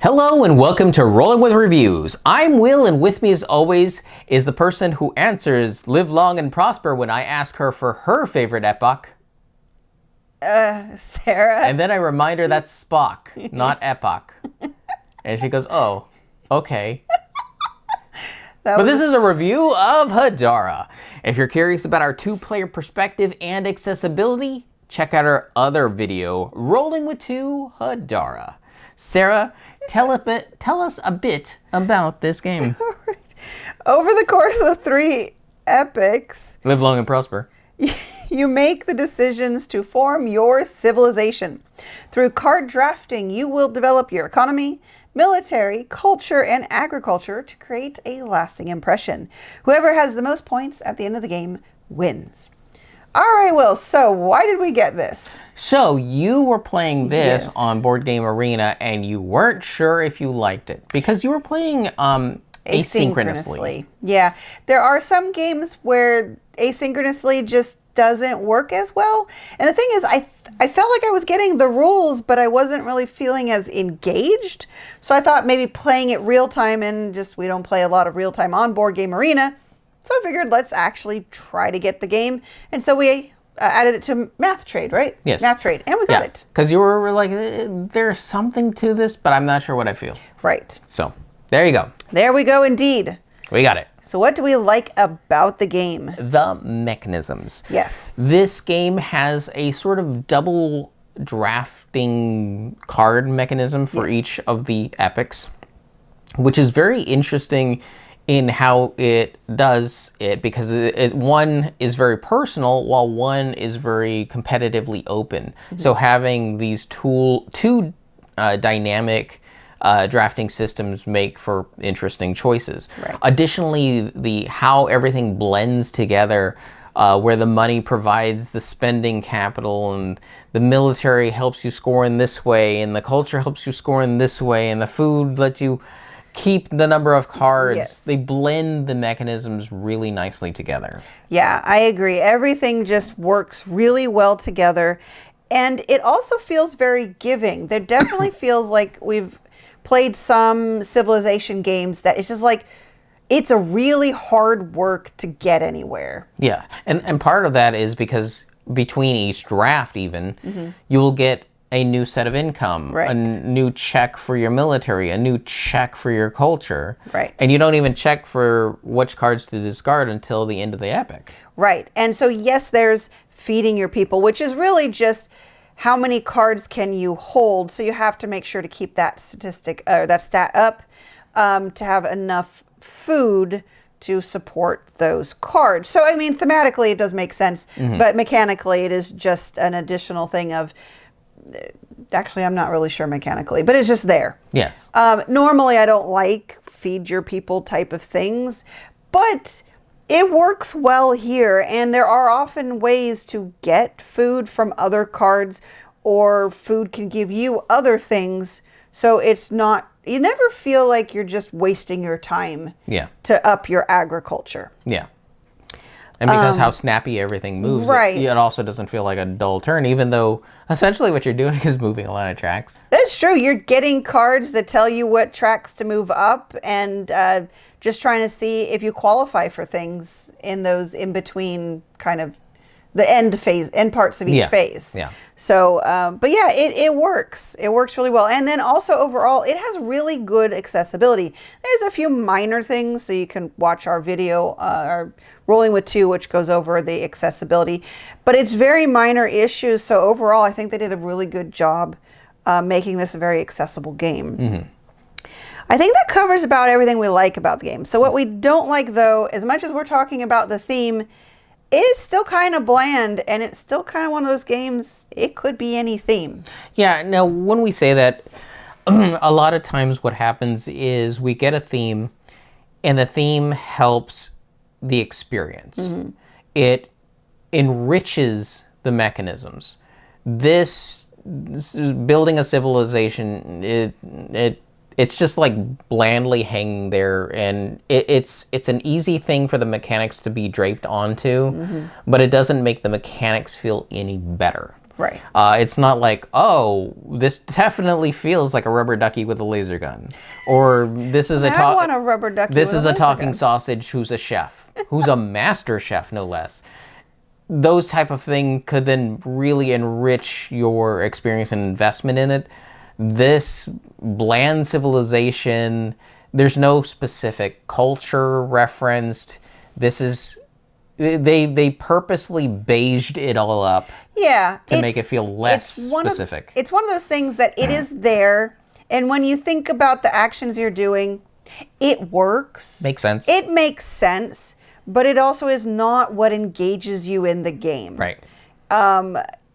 Hello and welcome to Rolling with Reviews. I'm Will, and with me as always is the person who answers live long and prosper when I ask her for her favorite epoch. Sarah. And then I remind her that's Spock, not epoch. And she goes, oh, okay. But this is a review of Hadara. If you're curious about our two-player perspective and accessibility, check out our other video, Rolling with Two Hadara. Sarah, tell us a bit about this game. Right. Over the course of 3 epics, Live long and prosper. you make the decisions to form your civilization. Through card drafting, you will develop your economy, military, culture, and agriculture to create a lasting impression. Whoever has the most points at the end of the game wins. All right, Will, so why did we get this? So you were playing this Yes. on Board Game Arena and you weren't sure if you liked it because you were playing asynchronously. Yeah, there are some games where asynchronously just doesn't work as well. And the thing is, I felt like I was getting the rules, but I wasn't really feeling as engaged. So I thought maybe playing it real time, and just we don't play a lot of real time on Board Game Arena. So I figured let's actually try to get the game. And so we added it to Math Trade, right? Yes. Math Trade. And we got it. Because you were like, there's something to this, but I'm not sure what I feel. Right. So there you go. There we go indeed. We got it. So what do we like about the game? The mechanisms. Yes. This game has a sort of double drafting card mechanism for each of the epics, which is very interesting in how it does it, because one is very personal while one is very competitively open. So having these two dynamic drafting systems make for interesting choices. Right. Additionally, the how everything blends together, where the money provides the spending capital, and the military helps you score in this way, and the culture helps you score in this way, and the food lets you keep the number of cards. Yes. They blend the mechanisms really nicely together. Yeah, I agree. Everything just works really well together. And it also feels very giving. There definitely feels like we've played some Civilization games that it's just like, it's a really hard work to get anywhere. Yeah, and part of that is because between each draft even, you will get a new set of income, Right. a new check for your military, a new check for your culture. Right. And you don't even check for which cards to discard until the end of the epic. Right. And so, yes, there's feeding your people, which is really just how many cards can you hold. So you have to make sure to keep that statistic or that stat up to have enough food to support those cards. So, I mean, thematically, it does make sense, but mechanically, it is just an additional thing of, actually, I'm not really sure mechanically, but it's just there. Yes. Normally, I don't like feed your people type of things, but it works well here. And there are often ways to get food from other cards, or food can give you other things. So it's not, you never feel like you're just wasting your time Yeah. to up your agriculture. Yeah. And because how snappy everything moves, Right. it also doesn't feel like a dull turn, even though essentially what you're doing is moving a lot of tracks. That's true. You're getting cards that tell you what tracks to move up, and just trying to see if you qualify for things in those in between kind of the end parts of each phase. Yeah. So, but yeah, it works. It works really well. And then also overall, it has really good accessibility. There's a few minor things, so you can watch our video, our Rolling with Two, which goes over the accessibility. But it's very minor issues. So overall, I think they did a really good job making this a very accessible game. I think that covers about everything we like about the game. So what we don't like, though, as much as we're talking about the theme, it's still kind of bland, and it's still kind of one of those games, it could be any theme. Yeah, now when we say that, a lot of times what happens is we get a theme, and the theme helps the experience. It enriches the mechanisms. This is building a civilization, it's just like blandly hanging there, and it's an easy thing for the mechanics to be draped onto, but it doesn't make the mechanics feel any better. Right. It's not like, oh, this definitely feels like a rubber ducky with a laser gun, or this is I want a rubber ducky. this with is a a laser talking gun. sausage who's a chef, who's a master chef, no less. Those type of thing could then really enrich your experience and investment in it. This bland civilization, there's no specific culture referenced. This is they purposely beiged it all up Yeah, to make it feel less specific. It's one of those things that it is there, and when you think about the actions you're doing, it works. Makes sense. It makes sense, but it also is not what engages you in the game. Right.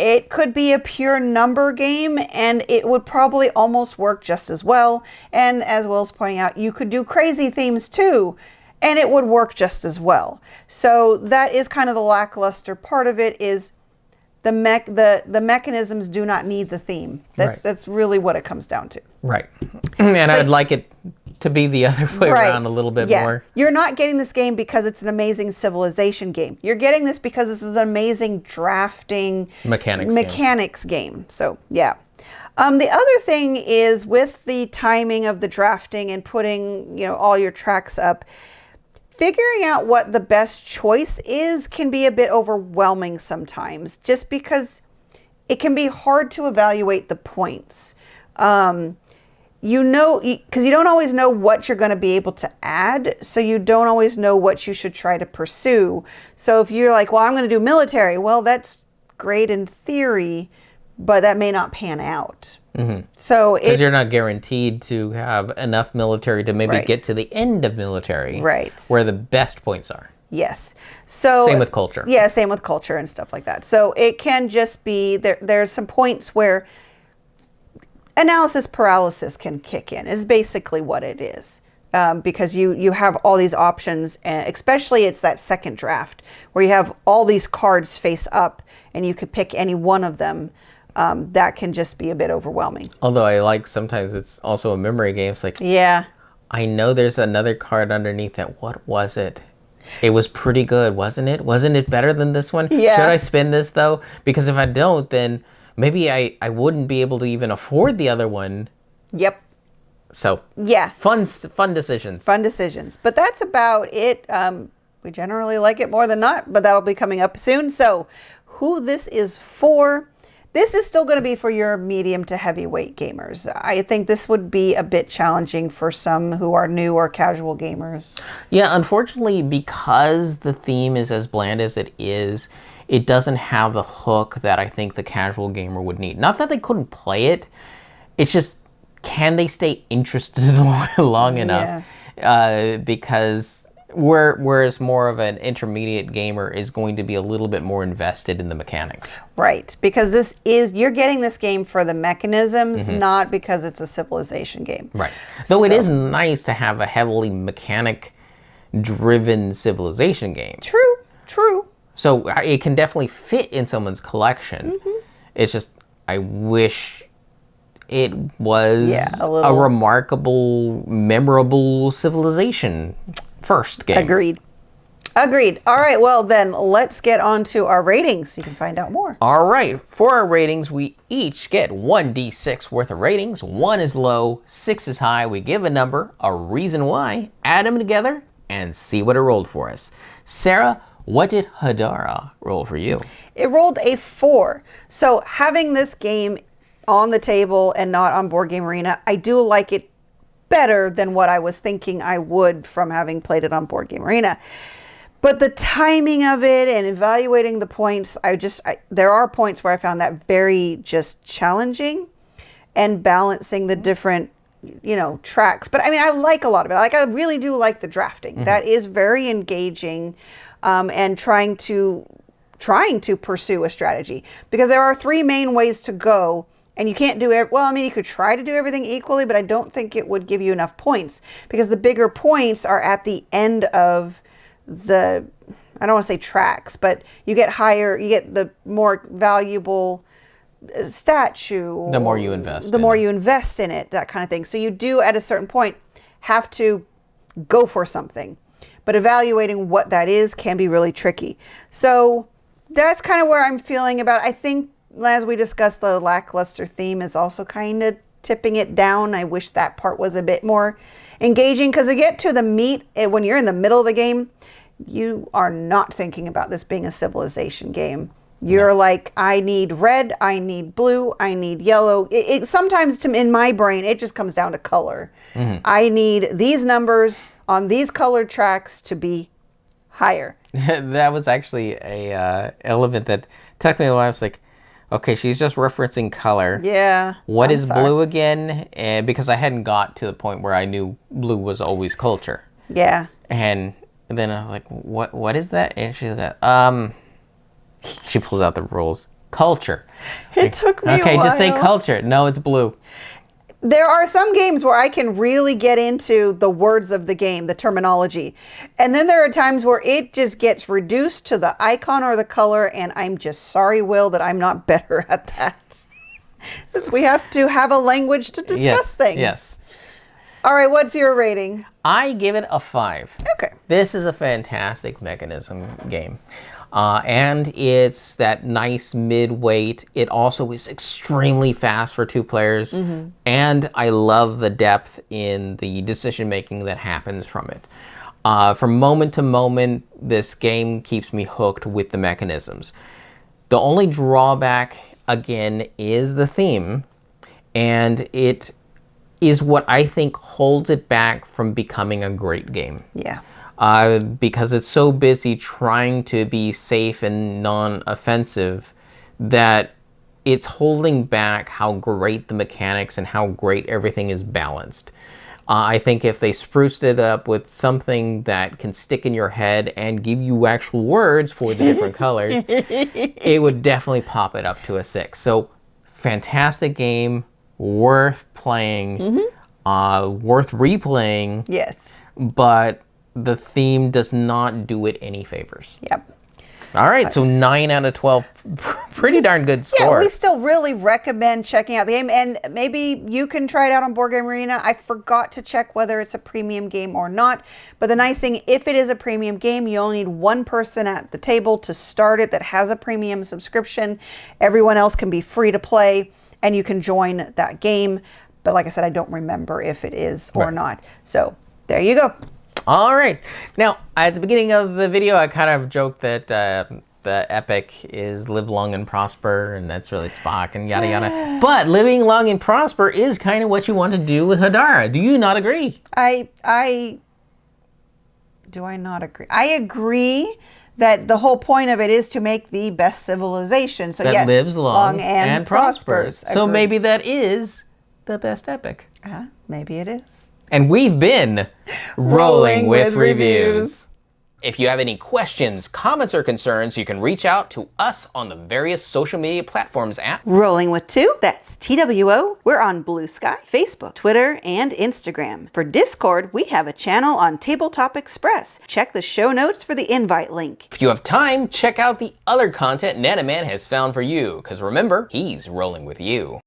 It could be a pure number game, and it would probably almost work just as well. And as Will's pointing out, you could do crazy themes too, and it would work just as well. So that is kind of the lackluster part of it, is the mechanisms do not need the theme. That's really what it comes down to. Right. And I'd like it to be the other way around a little bit more. You're not getting this game because it's an amazing civilization game. You're getting this because this is an amazing drafting mechanics game. So, yeah. The other thing is, with the timing of the drafting and putting, all your tracks up, figuring out what the best choice is can be a bit overwhelming sometimes, just because it can be hard to evaluate the points. Because you don't always know what you're going to be able to add, so you don't always know what you should try to pursue. So if you're like, well, I'm going to do military, well, that's great in theory, but that may not pan out. Mm-hmm. So because you're not guaranteed to have enough military to maybe get to the end of military, where the best points are. Yes. So same with culture. Yeah, same with culture and stuff like that. So it can just be there's some points where analysis paralysis can kick in, is basically what it is. Because you have all these options, especially it's that second draft where you have all these cards face up and you could pick any one of them. That can just be a bit overwhelming. Although I like sometimes it's also a memory game. It's like, yeah, I know there's another card underneath that. What was it? It was pretty good, wasn't it? Wasn't it better than this one? Yeah. Should I spin this though? Because if I don't, then maybe I wouldn't be able to even afford the other one. Yep. So yeah, fun decisions. Fun decisions. But that's about it. We generally like it more than not, but that'll be coming up soon. So who this is for? This is still going to be for your medium to heavyweight gamers. I think this would be a bit challenging for some who are new or casual gamers. Yeah, unfortunately, because the theme is as bland as it is, it doesn't have the hook that I think the casual gamer would need. Not that they couldn't play it, it's just, can they stay interested long enough? Because whereas more of an intermediate gamer is going to be a little bit more invested in the mechanics. Right, because you're getting this game for the mechanisms, not because it's a civilization game. Right. Though it is nice to have a heavily mechanic-driven civilization game. True. So it can definitely fit in someone's collection. It's just, I wish it was a remarkable, memorable civilization first game. Agreed. All right, well then let's get on to our ratings so you can find out more. All right, for our ratings, we each get 1d6 worth of ratings. 1 is low, 6 is high. We give a number, a reason why, add them together, and see what it rolled for us. Sarah, what did Hadara roll for you? It rolled a 4. So having this game on the table and not on Board Game Arena, I do like it better than what I was thinking I would from having played it on Board Game Arena. But the timing of it and evaluating the points, there are points where I found that very just challenging, and balancing the different, tracks. But I mean, I like a lot of it. I really do like the drafting. That is very engaging, and trying to pursue a strategy, because there are 3 main ways to go. And you can't do it. Well, I mean, you could try to do everything equally, but I don't think it would give you enough points, because the bigger points are at the end of I don't want to say tracks, but you get the more valuable statue. The more you invest. The more you invest in it, that kind of thing. So you do, at a certain point, have to go for something. But evaluating what that is can be really tricky. So that's kind of where I'm feeling about. I think as we discussed, the lackluster theme is also kind of tipping it down. I wish that part was a bit more engaging, because to get to the meat, when you're in the middle of the game, you are not thinking about this being a civilization game. You're like, I need red, I need blue, I need yellow. Sometimes in my brain, it just comes down to color. I need these numbers on these colored tracks to be higher. That was actually a element that took me a while. I was like, okay, she's just referencing color. Yeah. What is blue again? And because I hadn't got to the point where I knew blue was always culture. Yeah. And then I was like, what is that? And she's like, she pulls out the rules. Culture. It took me a Okay, while. just say culture. No, it's blue. There are some games where I can really get into the words of the game, the terminology. And then there are times where it just gets reduced to the icon or the color, and I'm just sorry, Will, that I'm not better at that. Since we have to have a language to discuss things. Yes. All right, what's your rating? I give it a 5. Okay. This is a fantastic mechanism game. And it's that nice mid-weight. It also is extremely fast for 2 players. And I love the depth in the decision-making that happens from it. From moment to moment, this game keeps me hooked with the mechanisms. The only drawback, again, is the theme. And it is what I think holds it back from becoming a great game. Yeah. Because it's so busy trying to be safe and non-offensive that it's holding back how great the mechanics and how great everything is balanced. I think if they spruced it up with something that can stick in your head and give you actual words for the different colors, it would definitely pop it up to a 6. So, fantastic game, worth playing, worth replaying. Yes. But the theme does not do it any favors. Yep. All right, so 9 out of 12. Pretty darn good score. Yeah, we still really recommend checking out the game, and maybe you can try it out on Board Game Arena. I forgot to check whether it's a premium game or not, but the nice thing, if it is a premium game, you only need one person at the table to start it that has a premium subscription. Everyone else can be free to play, and you can join that game. But like I said, I don't remember if it is or not. So there you go. All right. Now, at the beginning of the video, I kind of joked that the epic is live long and prosper, and that's really Spock and yada yada. But living long and prosper is kind of what you want to do with Hadara. Do you not agree? Do I not agree? I agree that the whole point of it is to make the best civilization. So that yes, lives long and prospers. So Agreed. maybe that is the best epic. Maybe it is. And we've been Rolling with Reviews. If you have any questions, comments, or concerns, you can reach out to us on the various social media platforms at Rolling with Two, that's TWO. We're on Blue Sky, Facebook, Twitter, and Instagram. For Discord, we have a channel on Tabletop Express. Check the show notes for the invite link. If you have time, check out the other content Nanaman has found for you, because remember, he's rolling with you.